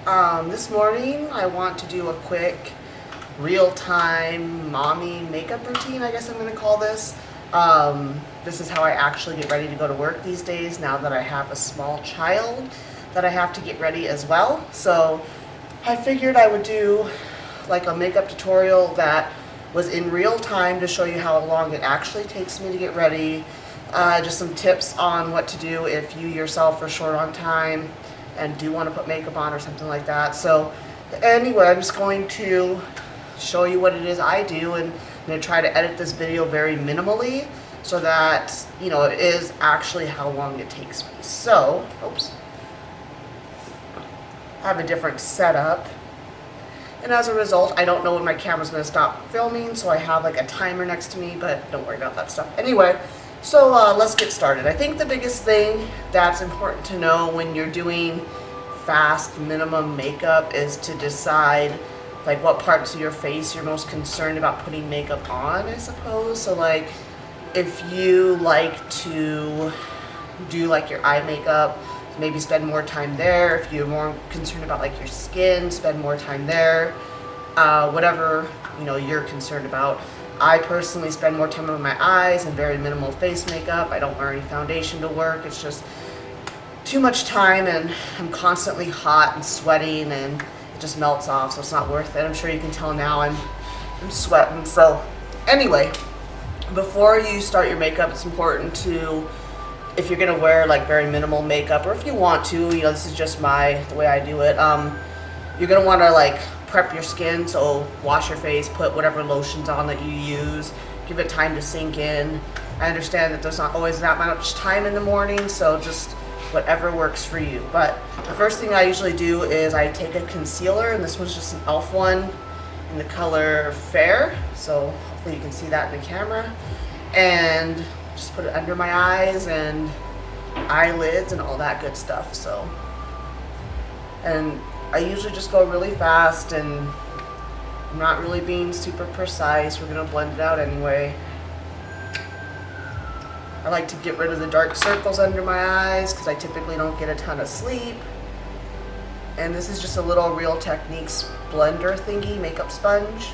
This morning I want to do a quick real-time mommy makeup routine, I guess I'm going to call this. This is how I actually get ready to go to work these days now that I have a small child that I have to get ready as well. So I figured I would do like a makeup tutorial that was in real time to show you how long it actually takes me to get ready. Just some tips on what to do if you yourself are short on time and do want to put makeup on or something like that. So anyway, I'm just going to show you what it is I do, and I'm going to try to edit this video very minimally so that, you know, it is actually how long it takes me. So, oops. I have a different setup. And as a result, I don't know when my camera's going to stop filming, so I have like a timer next to me, but don't worry about that stuff. Anyway, so let's get started. I think the biggest thing that's important to know when you're doing fast minimum makeup is to decide like what parts of your face you're most concerned about putting makeup on, I suppose. So like if you like to do like your eye makeup, maybe spend more time there. If you're more concerned about like your skin, spend more time there. Whatever, you know, you're concerned about. I personally spend more time on my eyes and very minimal face makeup. I don't wear any foundation to work. It's just too much time, and I'm constantly hot and sweating, and it just melts off, so it's not worth it. I'm sure you can tell now I'm sweating. So anyway, before you start your makeup, it's important to, if you're gonna wear like very minimal makeup, or if you want to, you know, this is just the way I do it. You're gonna want to like prep your skin, so wash your face, put whatever lotions on that you use, give it time to sink in. I understand that there's not always that much time in the morning, so just whatever works for you. But the first thing I usually do is I take a concealer, and this one's just an e.l.f. one in the color Fair, so hopefully you can see that in the camera, and just put it under my eyes and eyelids and all that good stuff. So, and I usually just go really fast, and I'm not really being super precise. We're gonna blend it out anyway. I like to get rid of the dark circles under my eyes because I typically don't get a ton of sleep. And this is just a little Real Techniques blender thingy, makeup sponge.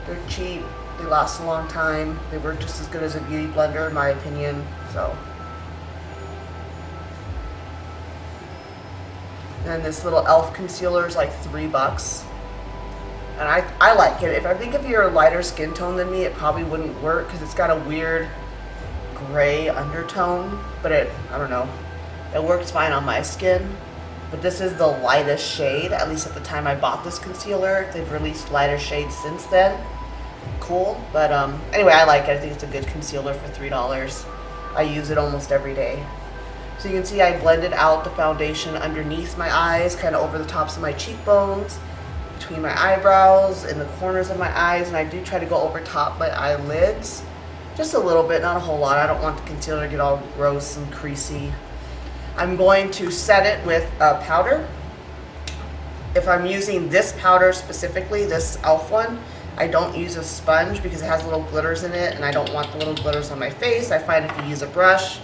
They're cheap. They last a long time. They work just as good as a beauty blender in my opinion. So, and this little e.l.f. concealer is like $3, and I like it. I think if you're a lighter skin tone than me, it probably wouldn't work because it's got a weird gray undertone, but I don't know, it works fine on my skin. But this is the lightest shade, at least at the time I bought this concealer. They've released lighter shades since then. Cool, but anyway, I like it. I think it's a good concealer for $3. I use it almost every day. So you can see I blended out the foundation underneath my eyes, kind of over the tops of my cheekbones, between my eyebrows, in the corners of my eyes, and I do try to go over top my eyelids. Just a little bit, not a whole lot. I don't want the concealer to get all gross and creasy. I'm going to set it with a powder. If I'm using this powder specifically, this e.l.f. one, I don't use a sponge because it has little glitters in it, and I don't want the little glitters on my face. I find if you use a brush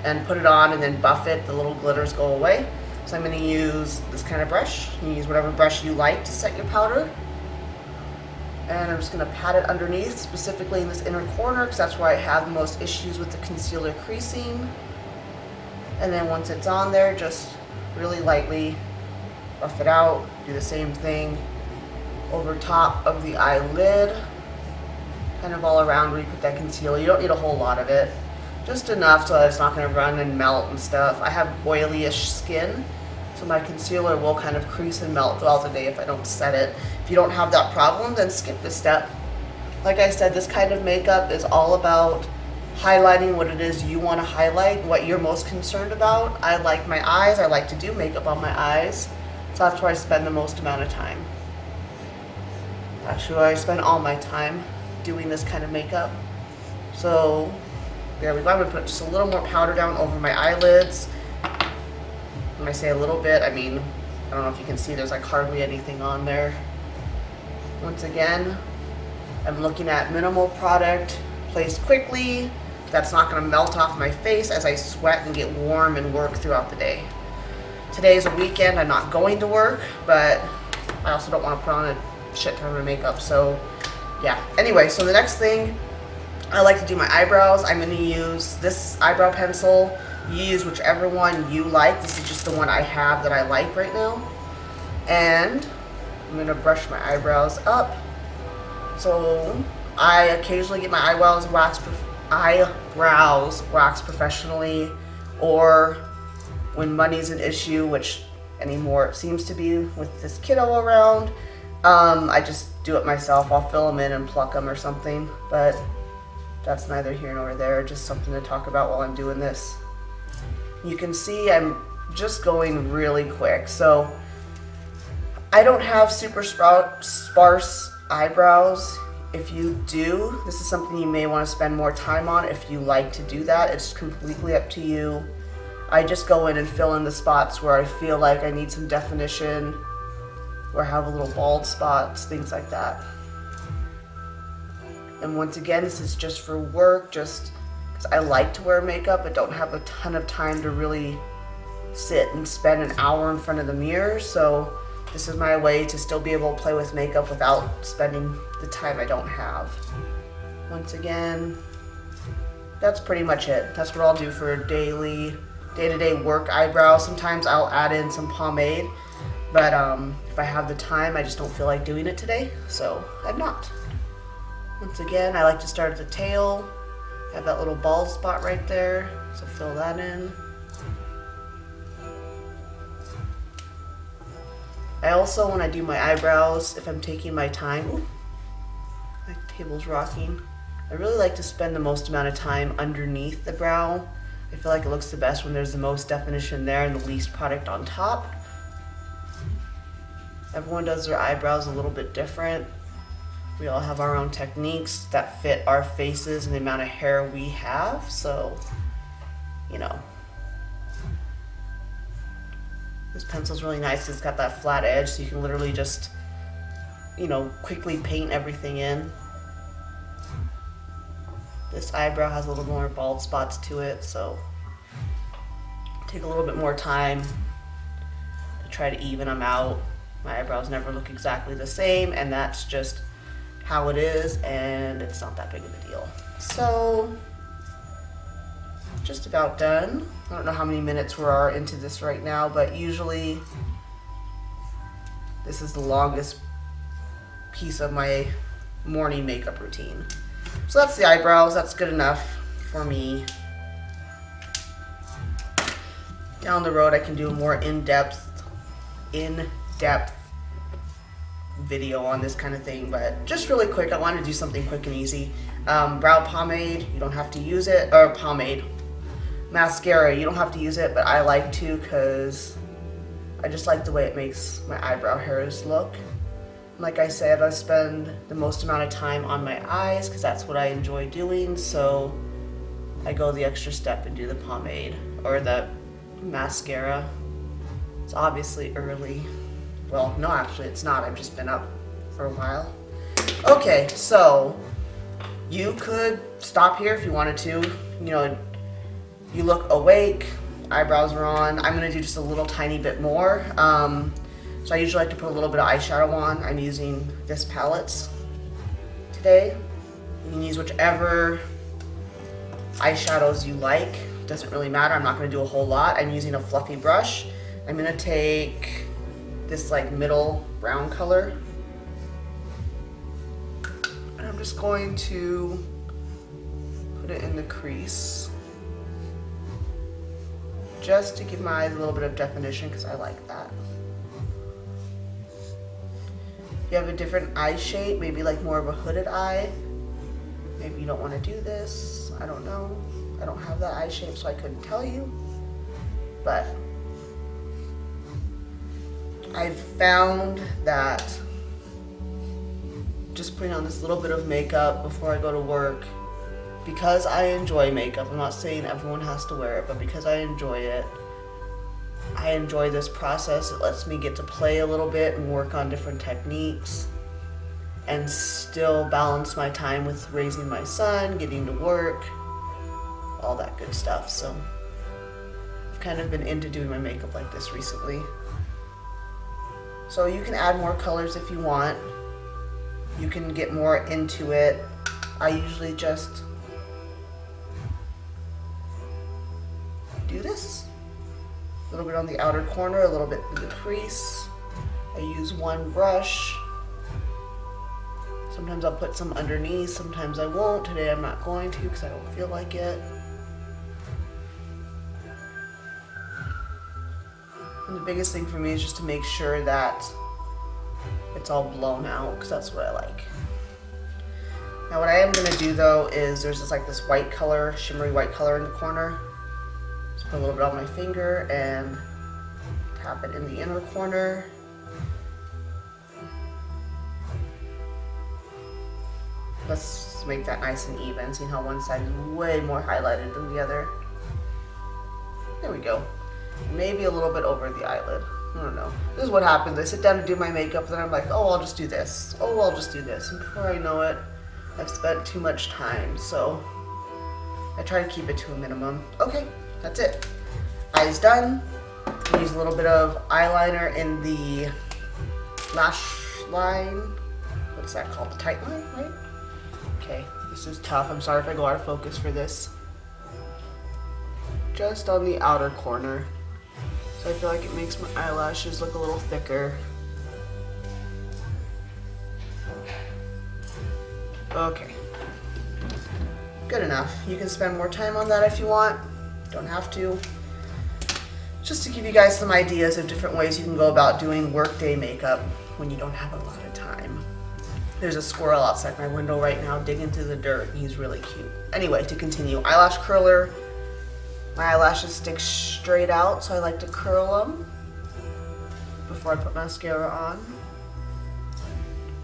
and put it on and then buff it, the little glitters go away. So I'm going to use this kind of brush. You can use whatever brush you like to set your powder. And I'm just going to pat it underneath, specifically in this inner corner, because that's where I have the most issues with the concealer creasing. And then once it's on there, just really lightly buff it out. Do the same thing over top of the eyelid, kind of all around where you put that concealer. You don't need a whole lot of it, just enough so that it's not going to run and melt and stuff. I have oily-ish skin, so my concealer will kind of crease and melt throughout the day if I don't set it. If you don't have that problem, then skip this step. Like I said, this kind of makeup is all about highlighting what it is you want to highlight, what you're most concerned about. I like my eyes. I like to do makeup on my eyes, so that's where I spend the most amount of time. Actually, I spend all my time doing this kind of makeup. So there we go. I'm going to put just a little more powder down over my eyelids. When I say a little bit, I mean, I don't know if you can see, there's like hardly anything on there. Once again, I'm looking at minimal product, placed quickly. That's not going to melt off my face as I sweat and get warm and work throughout the day. Today is a weekend, I'm not going to work, but I also don't want to put on a shit ton of makeup, so yeah. Anyway, so the next thing, I like to do my eyebrows. I'm going to use this eyebrow pencil. You use whichever one you like. This is just the one I have that I like right now. And I'm going to brush my eyebrows up. So I occasionally get my eyebrows waxed professionally, or when money's an issue, which anymore it seems to be with this kiddo around, I just do it myself. I'll fill them in and pluck them or something, but that's neither here nor there, just something to talk about while I'm doing this. You can see I'm just going really quick. So I don't have super sparse eyebrows. If you do, this is something you may want to spend more time on if you like to do that. It's completely up to you. I just go in and fill in the spots where I feel like I need some definition, where I have a little bald spots, things like that. And once again, this is just for work, just because I like to wear makeup but don't have a ton of time to really sit and spend an hour in front of the mirror. So this is my way to still be able to play with makeup without spending the time I don't have. Once again, that's pretty much it. That's what I'll do for day-to-day work eyebrows. Sometimes I'll add in some pomade, but if I have the time, I just don't feel like doing it today, so I'm not. Once again, I like to start at the tail. I have that little bald spot right there, so fill that in. I also, when I do my eyebrows, if I'm taking my time, ooh, my table's rocking, I really like to spend the most amount of time underneath the brow. I feel like it looks the best when there's the most definition there and the least product on top. Everyone does their eyebrows a little bit different. We all have our own techniques that fit our faces and the amount of hair we have, so, you know. This pencil's really nice. It's got that flat edge, so you can literally just, you know, quickly paint everything in. This eyebrow has a little more bald spots to it, so take a little bit more time to try to even them out. My eyebrows never look exactly the same, and that's just how it is, and it's not that big of a deal. So, just about done. I don't know how many minutes we are into this right now, but usually this is the longest piece of my morning makeup routine. So that's the eyebrows. That's good enough for me. Down the road, I can do a more in-depth video on this kind of thing, but just really quick, I want to do something quick and easy. Brow pomade, you don't have to use it, or pomade. Mascara, you don't have to use it, but I like to because I just like the way it makes my eyebrow hairs look. Like I said, I spend the most amount of time on my eyes because that's what I enjoy doing, so I go the extra step and do the pomade or the mascara. It's obviously early. Well, no, actually it's not. I've just been up for a while. Okay, so you could stop here if you wanted to. You know, you look awake, eyebrows are on. I'm gonna do just a little tiny bit more. So I usually like to put a little bit of eyeshadow on. I'm using this palette today. You can use whichever eyeshadows you like. Doesn't really matter. I'm not gonna do a whole lot. I'm using a fluffy brush. I'm gonna take this like middle brown color, and I'm just going to put it in the crease just to give my eyes a little bit of definition because I like that. If you have a different eye shape, maybe like more of a hooded eye, maybe you don't want to do this. I don't know. I don't have that eye shape, so I couldn't tell you. But I've found that just putting on this little bit of makeup before I go to work, because I enjoy makeup, I'm not saying everyone has to wear it, but because I enjoy it, I enjoy this process. It lets me get to play a little bit and work on different techniques and still balance my time with raising my son, getting to work, all that good stuff. So kind of been into doing my makeup like this recently. So you can add more colors if you want. You can get more into it. I usually just do this. A little bit on the outer corner, a little bit in the crease. I use one brush. Sometimes I'll put some underneath, sometimes I won't. Today I'm not going to because I don't feel like it. And the biggest thing for me is just to make sure that it's all blown out, because that's what I like. Now what I am going to do though is there's this white color, shimmery white color in the corner. Just put a little bit on my finger and tap it in the inner corner. Let's make that nice and even. See how one side is way more highlighted than the other. There we go. Maybe a little bit over the eyelid. I don't know. This is what happens. I sit down to do my makeup, then I'm like, oh, I'll just do this. Oh, I'll just do this. And before I know it, I've spent too much time. So I try to keep it to a minimum. Okay, that's it. Eyes done. Use a little bit of eyeliner in the lash line. What's that called? The tight line, right? Okay, this is tough. I'm sorry if I go out of focus for this. Just on the outer corner. So I feel like it makes my eyelashes look a little thicker. Okay. Good enough. You can spend more time on that if you want. Don't have to. Just to give you guys some ideas of different ways you can go about doing workday makeup when you don't have a lot of time. There's a squirrel outside my window right now digging through the dirt. He's really cute. Anyway, to continue, eyelash curler. My eyelashes stick straight out, so I like to curl them before I put mascara on.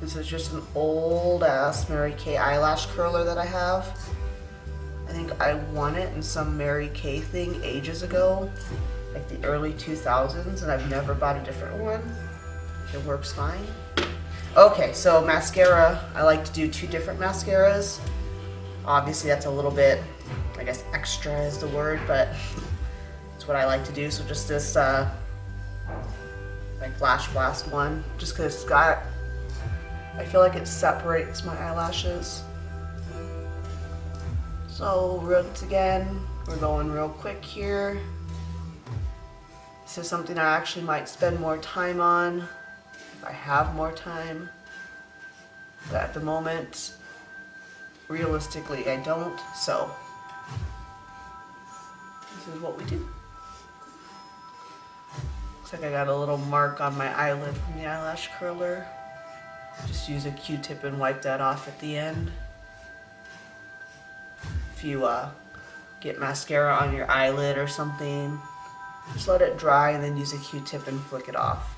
This is just an old ass Mary Kay eyelash curler that I have. I think I won it in some Mary Kay thing ages ago, like the early 2000s, and I've never bought a different one. It works fine. Okay, so mascara, I like to do 2 different mascaras. Obviously that's a little bit, I guess extra is the word, but it's what I like to do. So just this like Flash Blast one, just because it's got, I feel like it separates my eyelashes. So once again, we're going real quick here. This is something I actually might spend more time on if I have more time, but at the moment, realistically, I don't, so this is what we do. Looks like I got a little mark on my eyelid from the eyelash curler. Just use a Q-tip and wipe that off at the end. If you get mascara on your eyelid or something, just let it dry and then use a Q-tip and flick it off.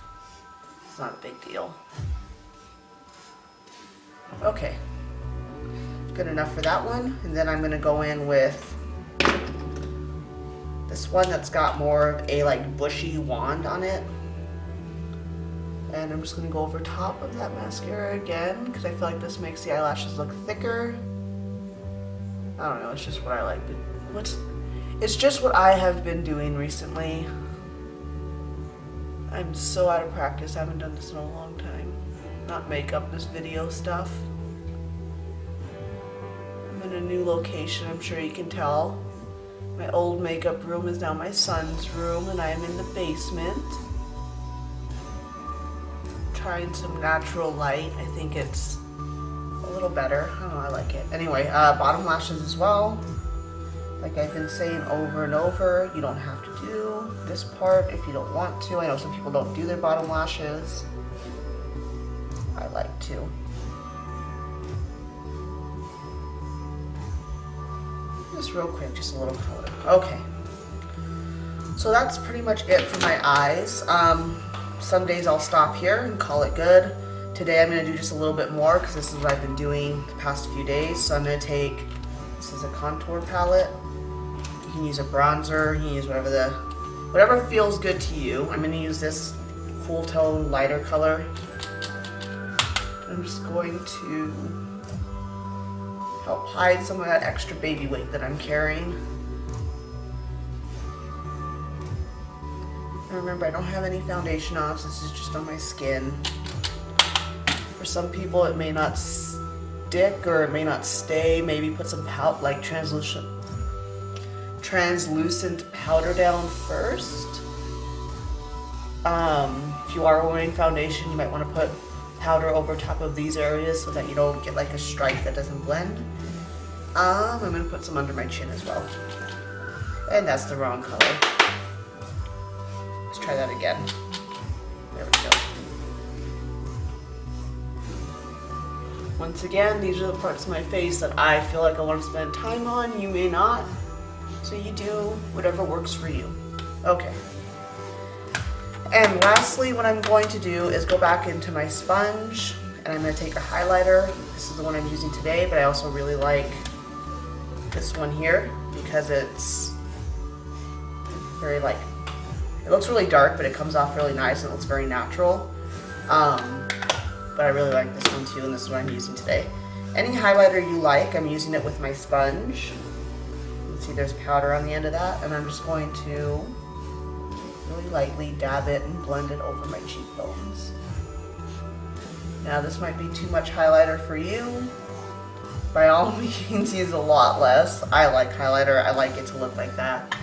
It's not a big deal. Okay. Good enough for that one. And then I'm going to go in with this one that's got more of a like bushy wand on it. And I'm just going to go over top of that mascara again because I feel like this makes the eyelashes look thicker. I don't know, it's just what I like. It's just what I have been doing recently. I'm so out of practice. I haven't done this in a long time. Not makeup, this video stuff. I'm in a new location, I'm sure you can tell. My old makeup room is now my son's room, and I am in the basement. Trying some natural light. I think it's a little better. I don't know, I like it. Anyway, bottom lashes as well. Like I've been saying over and over, you don't have to do this part if you don't want to. I know some people don't do their bottom lashes. I like to. Just real quick, just a little color. Okay. So that's pretty much it for my eyes. Some days I'll stop here and call it good. Today I'm going to do just a little bit more because this is what I've been doing the past few days. So I'm going to take, this is a contour palette. You can use a bronzer, you can use whatever feels good to you. I'm going to use this cool tone lighter color. I'm just going to help hide some of that extra baby weight that I'm carrying. And remember, I don't have any foundation on, so this is just on my skin. For some people, it may not stick or it may not stay. Maybe put some like translucent powder down first. If you are wearing foundation, you might want to put powder over top of these areas so that you don't get like a stripe that doesn't blend. I'm going to put some under my chin as well. And that's the wrong color. Let's try that again. There we go. Once again, these are the parts of my face that I feel like I want to spend time on. You may not. So you do whatever works for you. Okay. And lastly, what I'm going to do is go back into my sponge and I'm going to take a highlighter. This is the one I'm using today, but I also really like this one here because it's very like, it looks really dark, but it comes off really nice and it looks very natural. But I really like this one too, and this is what I'm using today. Any highlighter you like, I'm using it with my sponge. You can see there's powder on the end of that, and I'm just going to really lightly dab it and blend it over my cheekbones. Now this might be too much highlighter for you. By all means, use a lot less. I like highlighter, I like it to look like that.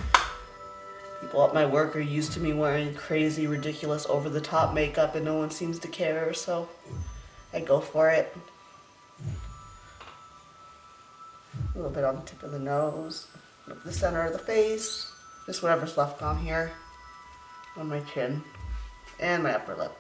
People at my work are used to me wearing crazy, ridiculous, over-the-top makeup and no one seems to care, so I go for it. A little bit on the tip of the nose, the center of the face, just whatever's left on here, on my chin, and my upper lip.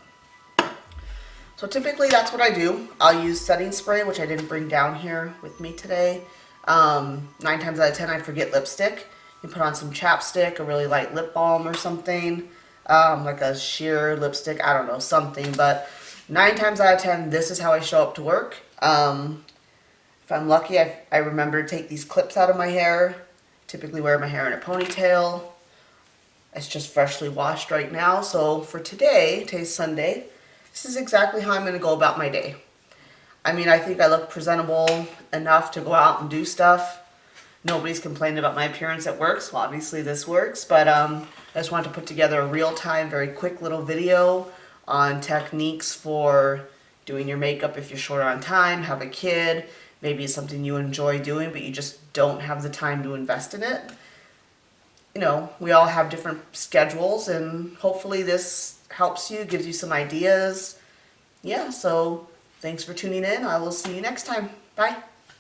So typically that's what I do. I'll use setting spray, which I didn't bring down here with me today. 9 times out of 10 I forget lipstick. You put on some chapstick, a really light lip balm or something, like a sheer lipstick, I don't know, something. But 9 times out of 10, this is how I show up to work. If I'm lucky, I remember to take these clips out of my hair. Typically wear my hair in a ponytail. It's just freshly washed right now. So for today's Sunday, this is exactly how I'm going to go about my day. I mean, I think I look presentable enough to go out and do stuff. Nobody's complaining about my appearance at work, so obviously this works. But I just wanted to put together a real-time, very quick little video on techniques for doing your makeup if you're short on time, have a kid, maybe it's something you enjoy doing but you just don't have the time to invest in it. You know, we all have different schedules and hopefully this helps you, gives you some ideas. Yeah, so thanks for tuning in. I will see you next time. Bye.